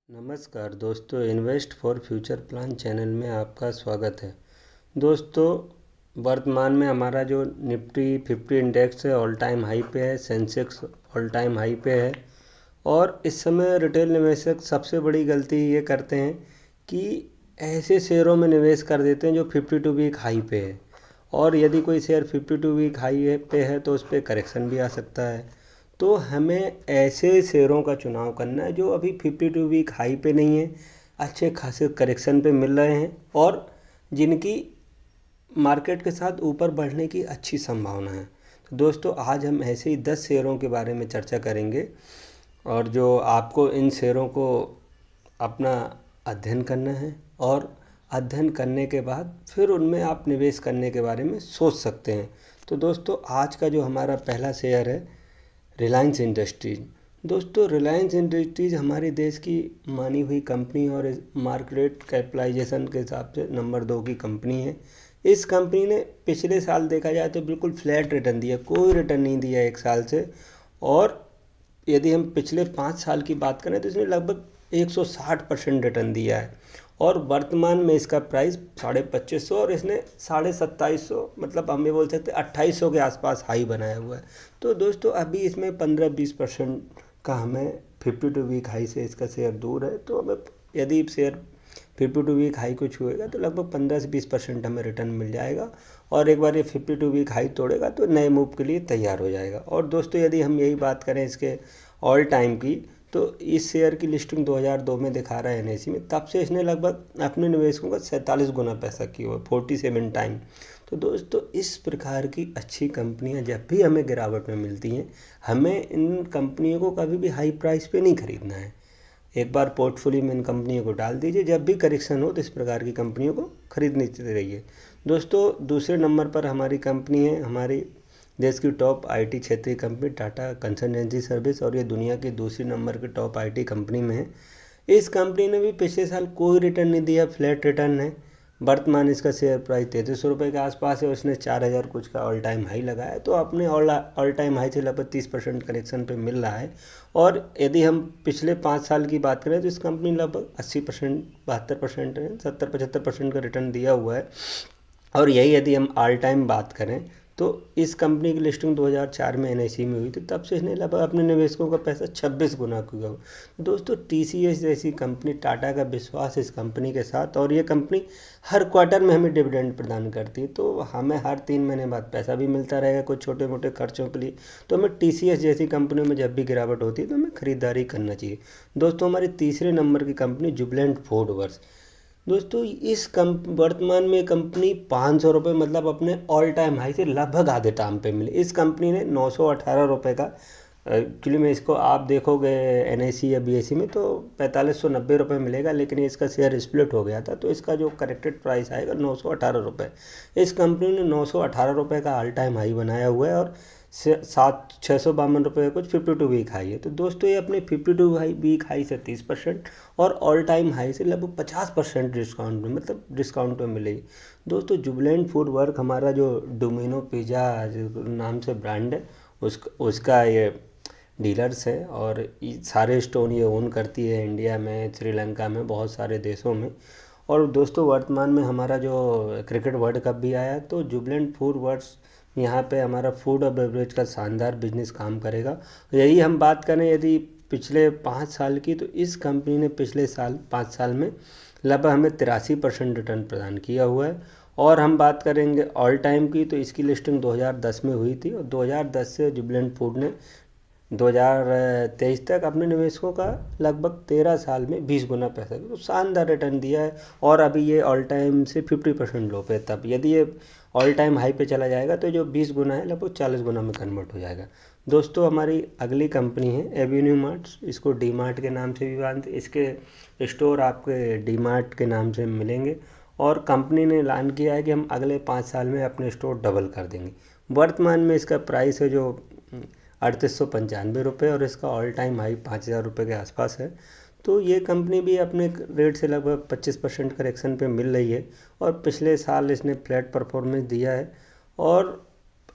नमस्कार दोस्तों, invest for future plan channel में आपका स्वागत है। दोस्तों, वर्तमान में हमारा जो निफ्टी 50 इंडेक्स है ऑल टाइम हाई पे है, सेंसेक्स ऑल टाइम हाई पे है। और इस समय रिटेल निवेशक सबसे बड़ी गलती ये करते हैं कि ऐसे शेयरों में निवेश कर देते हैं जो 52 वीक हाई पे है। और यदि कोई शेयर 52 वीक हाई पे है तो उस पर करेक्शन भी आ सकता है। तो हमें ऐसे शेयरों का चुनाव करना है जो अभी 52 वीक हाई पे नहीं है, अच्छे खासे करेक्शन पे मिल रहे हैं और जिनकी मार्केट के साथ ऊपर बढ़ने की अच्छी संभावना है। तो दोस्तों, आज हम ऐसे ही 10 शेयरों के बारे में चर्चा करेंगे और जो आपको इन शेयरों को अपना अध्ययन करना है और अध्ययन करने के बाद फिर उनमें आप निवेश करने के बारे में सोच सकते हैं। तो दोस्तों, आज का जो हमारा पहला शेयर है रिलायंस इंडस्ट्रीज। दोस्तों, रिलायंस इंडस्ट्रीज हमारे देश की मानी हुई कंपनी और मार्केट कैपिटलाइजेशन के हिसाब से नंबर 2 की कंपनी है। इस कंपनी ने पिछले साल देखा जाए तो बिल्कुल फ्लैट रिटर्न दिया, कोई रिटर्न नहीं दिया एक साल से। और यदि हम पिछले 5 साल की बात करें तो इसने लगभग 160% रिटर्न दिया है। और वर्तमान में इसका प्राइस 2550 और इसने 2750, मतलब हम ये बोल सकते हैं 2800 के आसपास हाई बनाया हुआ है। तो दोस्तों, अभी इसमें 15-20% का हमें 52 वीक हाई से इसका शेयर दूर है। तो हमें यदि शेयर 52 वीक हाई को छुएगा तो लगभग 15 से 20% हमें रिटर्न मिल जाएगा। और एक बार ये 52 वीक हाई तोड़ेगा तो नए मूव के लिए तैयार हो जाएगा। और दोस्तों, यदि हम यही बात करें इसके ऑल टाइम की, तो इस शेयर की लिस्टिंग 2002 में दिखा रहा है एनएसी में, तब से इसने लगभग अपने निवेशकों का 47 गुना पैसा किया हुआ, 47 टाइम। तो दोस्तों, इस प्रकार की अच्छी कंपनियां जब भी हमें गिरावट में मिलती हैं, हमें इन कंपनियों को कभी भी हाई प्राइस पे नहीं खरीदना है। एक बार पोर्टफोलियो में इन कंपनियों को डाल दीजिए, जब भी करेक्शन हो तो इस प्रकार की कंपनियों को खरीदने रहिए। दोस्तों, दूसरे नंबर पर हमारी कंपनी है, हमारी देश की टॉप आईटी क्षेत्रीय कंपनी टाटा कंसल्टेंसी सर्विस, और ये दुनिया की दूसरी नंबर की टॉप आईटी कंपनी में है। इस कंपनी ने भी पिछले साल कोई रिटर्न नहीं दिया, फ्लैट रिटर्न है। वर्तमान इसका शेयर प्राइस 3300 रुपये के आसपास है। उसने 4000 कुछ का ऑल टाइम हाई लगाया है, तो अपने ऑल टाइम हाई से लगभग 30% करेक्शन पे मिल रहा है। और यदि हम पिछले 5 साल की बात करें तो इस कंपनी ने लगभग 80%, 72%, 70-75% का रिटर्न दिया हुआ है। और यही यदि हम ऑल टाइम बात करें तो इस कंपनी की लिस्टिंग 2004 में एनआईसी में हुई थी, तब से इसने लगभग अपने निवेशकों का पैसा 26 गुना किया। दोस्तों, टीसीएस जैसी कंपनी, टाटा का विश्वास इस कंपनी के साथ, और ये कंपनी हर क्वार्टर में हमें डिविडेंड प्रदान करती है, तो हमें हर 3 महीने बाद पैसा भी मिलता रहेगा कुछ छोटे मोटे खर्चों के लिए। तो हमें टीसीएस जैसी कंपनियों में जब भी गिरावट होती है तो हमें खरीदारी करना चाहिए। दोस्तों, हमारी तीसरे नंबर की कंपनी जुबिलेंट फूडवर्क्स। दोस्तों, वर्तमान में कंपनी 500 रुपये, मतलब अपने ऑल टाइम हाई से लगभग आधे टाइम पे मिली। इस कंपनी ने 918 रुपये का एक्चुअली में इसको आप देखोगे एनआईसी या बीएससी में तो 4590 रुपये मिलेगा, लेकिन इसका शेयर स्प्लिट हो गया था तो इसका जो करेक्टेड प्राइस आएगा 918 रुपये। इस कंपनी ने 918 रुपये का ऑल टाइम हाई बनाया हुआ है और 652 रुपये कुछ 52 वीक हाई है। तो दोस्तों, ये अपने 52 वीक हाई से 30% और ऑल टाइम हाई से लगभग 50% डिस्काउंट में, मतलब डिस्काउंट में मिलेगी। दोस्तों, जुबिलेंट फूड वर्क हमारा जो डोमिनो पिज़्ज़ा नाम से ब्रांड है उसका ये डीलर्स है, और सारे स्टोर ये ओन करती है इंडिया में, श्रीलंका में, बहुत सारे देशों में। और दोस्तों, वर्तमान में हमारा जो क्रिकेट वर्ल्ड कप भी आया, तो जुबिलेंट फूड वर्क्स यहाँ पे हमारा फूड और बेवरेज का शानदार बिजनेस काम करेगा। यही हम बात करें यदि पिछले 5 साल की, तो इस कंपनी ने पिछले साल 5 साल में लगभग हमें 83% रिटर्न प्रदान किया हुआ है। और हम बात करेंगे ऑल टाइम की, तो इसकी लिस्टिंग 2010 में हुई थी और 2010 से जुबिलेंट फूड ने 2023 तक अपने निवेशकों का लगभग 13 साल में 20 गुना पैसा, तो शानदार रिटर्न दिया है। और अभी ये ऑल टाइम से 50% लो पे, तब यदि ये ऑल टाइम हाई पे चला जाएगा तो जो 20 गुना है लगभग 40 गुना में कन्वर्ट हो जाएगा। दोस्तों, हमारी अगली कंपनी है एवेन्यू मार्ट, इसको डी मार्ट के नाम से भी जानते, इसके स्टोर आपके डी मार्ट के नाम से मिलेंगे। और कंपनी ने ऐलान किया है कि हम अगले 5 साल में अपने स्टोर डबल कर देंगे। वर्तमान में इसका प्राइस है जो 3895 रुपये और इसका ऑल टाइम हाई 5000 रुपये के आसपास है। तो ये कंपनी भी अपने रेट से लगभग 25% करेक्शन पे मिल रही है और पिछले साल इसने फ्लैट परफॉर्मेंस दिया है। और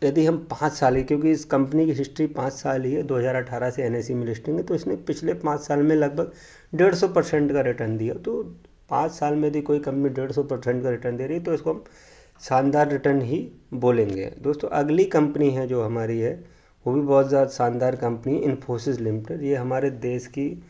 यदि हम 5 साल ही, क्योंकि इस कंपनी की हिस्ट्री 5 साल ही है, 2018 से NSE में लिस्टिंग है, तो इसने पिछले 5 साल में लगभग 150% का रिटर्न दिया। तो 5 साल में यदि कोई कंपनी 150% का रिटर्न दे रही है तो इसको हम शानदार रिटर्न ही बोलेंगे। दोस्तों अगली कंपनी है जो हमारी है वो भी बहुत ज़्यादा शानदार कंपनी है, इन्फोसिस लिमिटेड। ये हमारे देश की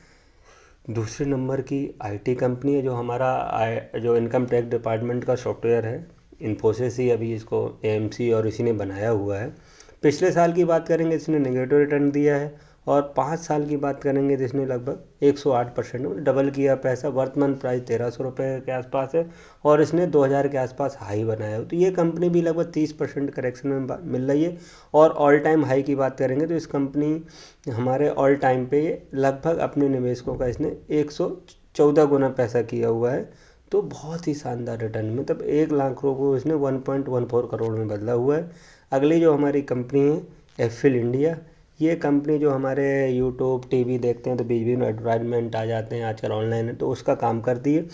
दूसरे नंबर की IT कंपनी है। जो हमारा जो इनकम टैक्स डिपार्टमेंट का सॉफ्टवेयर है, इन्फोसिस ही अभी इसको AMC और इसी ने बनाया हुआ है। पिछले साल की बात करेंगे इसने नेगेटिव रिटर्न दिया है, और 5 साल की बात करेंगे तो इसने लगभग 108% डबल किया पैसा। वर्तमान प्राइस 1300 रुपये के आसपास है, और इसने 2000 के आसपास हाई बनाया हो। तो ये कंपनी भी लगभग 30% करेक्शन में मिल रही है। और ऑल टाइम हाई की बात करेंगे तो इस कंपनी हमारे ऑल टाइम पे लगभग अपने निवेशकों का इसने 114 गुना पैसा किया हुआ है। तो बहुत ही शानदार रिटर्न, मतलब 1 लाख रुपये को इसने 1.14 करोड़ में बदला हुआ है। अगली जो हमारी कंपनी है एफिल इंडिया। ये कंपनी जो हमारे यूट्यूब TV देखते हैं तो बीच बीच में एडवर्टाइजमेंट आ जाते हैं, आजकल ऑनलाइन है, तो उसका काम करती है।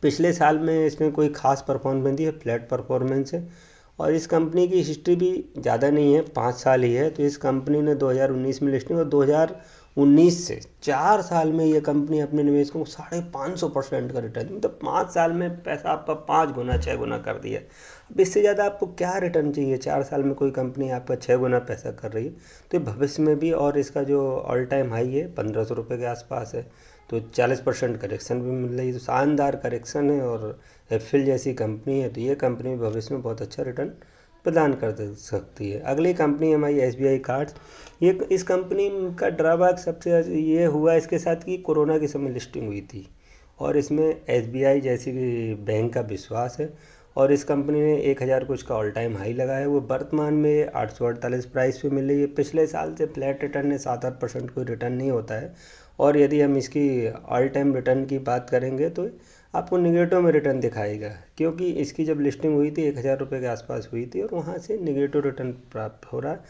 पिछले साल में इसने कोई खास परफॉर्मेंस दी है, फ्लैट परफॉर्मेंस है। और इस कंपनी की हिस्ट्री भी ज़्यादा नहीं है, 5 साल ही है। तो इस कंपनी ने 2019 में लिस्टिंग, और 2019 से 4 साल में ये कंपनी अपने निवेशकों को 550% का रिटर्न, मतलब 5 साल में पैसा आपका 5 गुना 6 गुना कर दिया। अब इससे ज़्यादा आपको क्या रिटर्न चाहिए? 4 साल में कोई कंपनी आपका 6 गुना पैसा कर रही है, तो भविष्य में भी। और इसका जो ऑल टाइम हाई है 1500 रुपये के आसपास है, तो 40% करेक्शन भी मिल रही है। तो शानदार करेक्शन है, और एफिल जैसी कंपनी है, तो ये कंपनी भविष्य में बहुत अच्छा रिटर्न प्रदान कर सकती है। अगली कंपनी हमारी SBI कार्ड्स। ये इस कंपनी का ड्रॉबैक सबसे ये हुआ इसके साथ कि कोरोना के समय लिस्टिंग हुई थी, और इसमें SBI जैसी बैंक का विश्वास है। और इस कंपनी ने 1000 कुछ का ऑल टाइम हाई लगाया है। वो वर्तमान में 848 प्राइस पे मिल रही है। पिछले साल से फ्लैट रिटर्न है, 7-8% कोई रिटर्न नहीं होता है। और यदि हम इसकी ऑल टाइम रिटर्न की बात करेंगे तो आपको निगेटिव में रिटर्न दिखाएगा, क्योंकि इसकी जब लिस्टिंग हुई थी 1000 रुपये के आसपास हुई थी, और वहाँ से निगेटिव रिटर्न प्राप्त हो रहा है।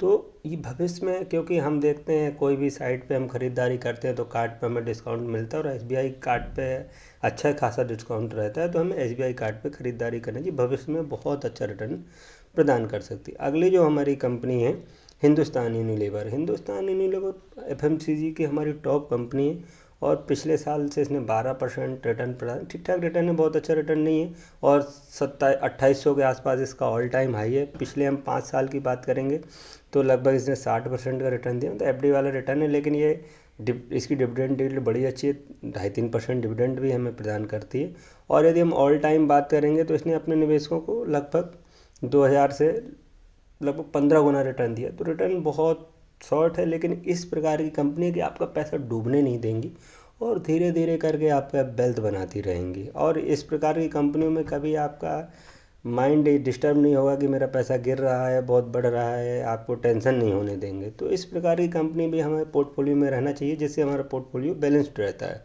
तो ये भविष्य में, क्योंकि हम देखते हैं कोई भी साइट पे हम ख़रीदारी करते हैं तो कार्ड पे हमें डिस्काउंट मिलता है, और SBI कार्ड पे अच्छा खासा डिस्काउंट रहता है, तो हमें SBI कार्ड पे ख़रीदारी करना चाहिए। भविष्य में बहुत अच्छा रिटर्न प्रदान कर सकती है। अगली जो हमारी कंपनी है Hindustan Unilever. Hindustan Unilever FMCG की हमारी टॉप कंपनी है, और पिछले साल से इसने 12% रिटर्न प्रदान, ठीक ठाक रिटर्न है, बहुत अच्छा रिटर्न नहीं है। और 2800 के आसपास इसका ऑल टाइम हाई है। पिछले हम 5 साल की बात करेंगे तो लगभग इसने 60% का रिटर्न दिया, तो FD वाला रिटर्न है। लेकिन ये इसकी डिविडेंड यील्ड बड़ी अच्छी है, 2.5-3% डिविडेंड भी हमें प्रदान करती है। और यदि हम ऑल टाइम बात करेंगे तो इसने अपने निवेशकों को लगभग 2000 से लगभग 15 गुना रिटर्न दिया। तो रिटर्न बहुत शॉर्ट है, लेकिन इस प्रकार की कंपनी है कि आपका पैसा डूबने नहीं देंगी, और धीरे धीरे करके आपका वेल्थ बनाती रहेंगी। और इस प्रकार की कंपनियों में कभी आपका माइंड डिस्टर्ब नहीं होगा कि मेरा पैसा गिर रहा है, बहुत बढ़ रहा है, आपको टेंशन नहीं होने देंगे। तो इस प्रकार की कंपनी भी हमारे पोर्टफोलियो में रहना चाहिए, जिससे हमारा पोर्टफोलियो बैलेंस्ड रहता है।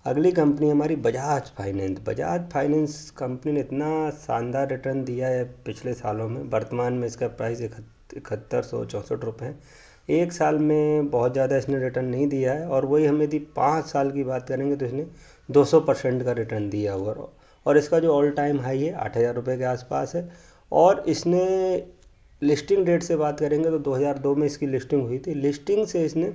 अगली कंपनी हमारी Bajaj finance. Bajaj finance company ने इतना शानदार रिटर्न दिया है पिछले सालों में। वर्तमान में इसका प्राइस 7164 रुपये है। 1 साल में बहुत ज़्यादा इसने रिटर्न नहीं दिया है, और वही हम यदि 5 साल की बात करेंगे तो इसने 200% का रिटर्न दिया हुआ। और इसका जो ऑल टाइम हाई है 8000 रुपये के आसपास है। और इसने लिस्टिंग डेट से बात करेंगे तो 2002 में इसकी लिस्टिंग हुई थी। लिस्टिंग से इसने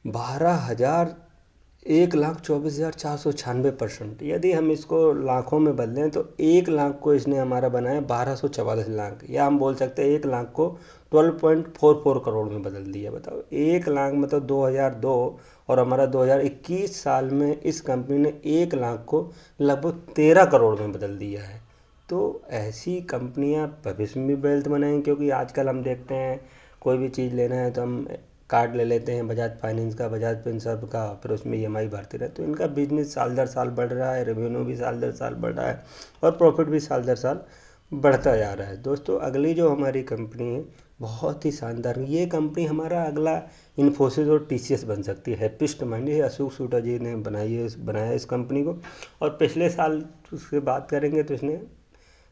1,24,496%, यदि हम इसको लाखों में बदलें तो 1 लाख को इसने हमारा बनाया 1244 लाख, या हम बोल सकते हैं 1 लाख को 12.44 करोड़ में बदल दिया। बताओ, 1 लाख मतलब 2002 और हमारा 2021 साल में इस कंपनी ने 1 लाख को लगभग 13 करोड़ में बदल दिया है। तो ऐसी कंपनियां भविष्य में भी वेल्थ बनाएंगी, क्योंकि आजकल हम देखते हैं कोई भी चीज़ लेना है तो हम कार्ड ले लेते हैं बजाज फाइनेंस का, बजाज फिनसर्व का, फिर उसमें EMI भरते रहते। तो इनका बिजनेस साल दर साल बढ़ रहा है, रेवेन्यू भी साल दर साल बढ़ रहा है, और प्रॉफिट भी साल दर साल बढ़ता जा रहा है। दोस्तों अगली जो हमारी कंपनी है बहुत ही शानदार, ये कंपनी हमारा अगला इन्फोसिस और TCS बन सकती है। हैप्पीस्ट माइंड, ये अशोक सूटा जी ने बनाया इस कंपनी को। और पिछले साल उससे बात करेंगे तो इसने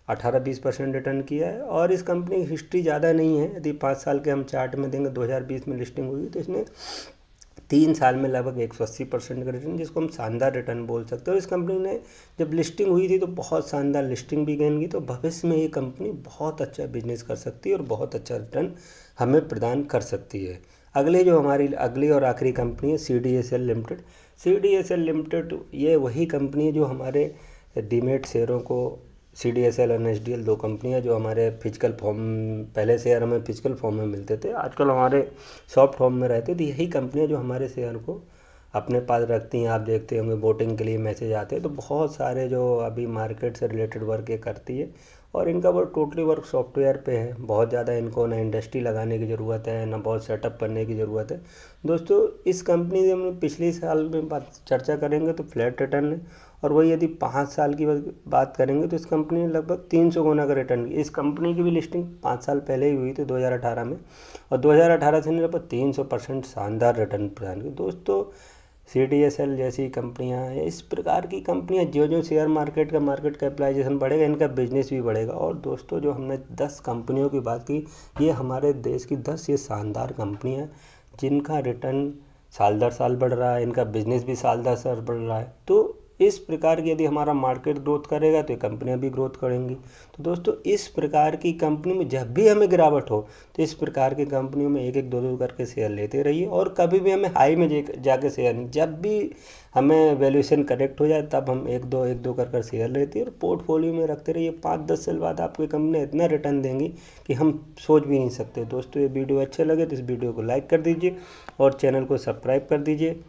18-20% रिटर्न किया है। और इस कंपनी की हिस्ट्री ज़्यादा नहीं है, यदि 5 साल के हम चार्ट में देंगे, 2020 में लिस्टिंग हुई तो इसने 3 साल में लगभग 180% का रिटर्न, जिसको हम शानदार रिटर्न बोल सकते हैं। और इस कंपनी ने जब लिस्टिंग हुई थी तो बहुत शानदार लिस्टिंग भी गेन की, तो भविष्य में ये कंपनी बहुत अच्छा बिजनेस कर सकती है और बहुत अच्छा रिटर्न हमें प्रदान कर सकती है। अगली और आखिरी कंपनी है CDSL लिमिटेड। CDSL लिमिटेड ये वही कंपनी है जो हमारे डीमेट शेयरों को, CDSL और NSDL 2 कंपनियां जो हमारे फिजिकल फॉर्म, पहले शेयर हमें फिजिकल फॉर्म में मिलते थे, आजकल हमारे सॉफ्ट फॉर्म में रहते थे। यही कंपनियां जो हमारे शेयर को अपने पास रखती हैं। आप देखते होंगे वोटिंग के लिए मैसेज आते हैं, तो बहुत सारे जो अभी मार्केट से रिलेटेड वर्क ये करती है। और इनका वो टोटली वर्क सॉफ्टवेयर पे है। बहुत ज़्यादा इनको ना इंडस्ट्री लगाने की ज़रूरत है, ना बहुत सेटअप करने की ज़रूरत है। दोस्तों इस कंपनी से हम पिछले साल में चर्चा करेंगे तो फ्लैट रिटर्न है, और वही यदि 5 साल की बात करेंगे तो इस कंपनी ने लगभग 300 गुना का रिटर्न किया। इस कंपनी की भी लिस्टिंग 5 साल पहले ही हुई थी 2018 में, और 2018 से लगभग 300% शानदार रिटर्न प्रदान किया। दोस्तों CDSL जैसी कंपनियां हैं, इस प्रकार की कंपनियां जो शेयर मार्केट का मार्केट कैपिटलाइजेशन बढ़ेगा, इनका बिजनेस भी बढ़ेगा। और दोस्तों जो हमने 10 कंपनियों की बात की, ये हमारे देश की 10 ये शानदार कंपनियां जिनका रिटर्न साल दर साल बढ़ रहा है, इनका बिजनेस भी साल दर साल बढ़ रहा है। तो इस प्रकार की यदि हमारा मार्केट ग्रोथ करेगा तो ये कंपनियां भी ग्रोथ करेंगी। तो दोस्तों इस प्रकार की कंपनी में जब भी हमें गिरावट हो तो इस प्रकार की कंपनियों में एक एक दो दो करके शेयर लेते रहिए, और कभी भी हमें हाई में जाके शेयर नहीं, जब भी हमें वैल्यूएशन करेक्ट हो जाए तब हम एक दो कर शेयर लेते हैं और पोर्टफोलियो में रखते रहिए। 5-10 साल बाद आपकी कंपनी इतना रिटर्न देंगी कि हम सोच भी नहीं सकते। दोस्तों ये वीडियो अच्छे लगे तो इस वीडियो को लाइक कर दीजिए और चैनल को सब्सक्राइब कर दीजिए।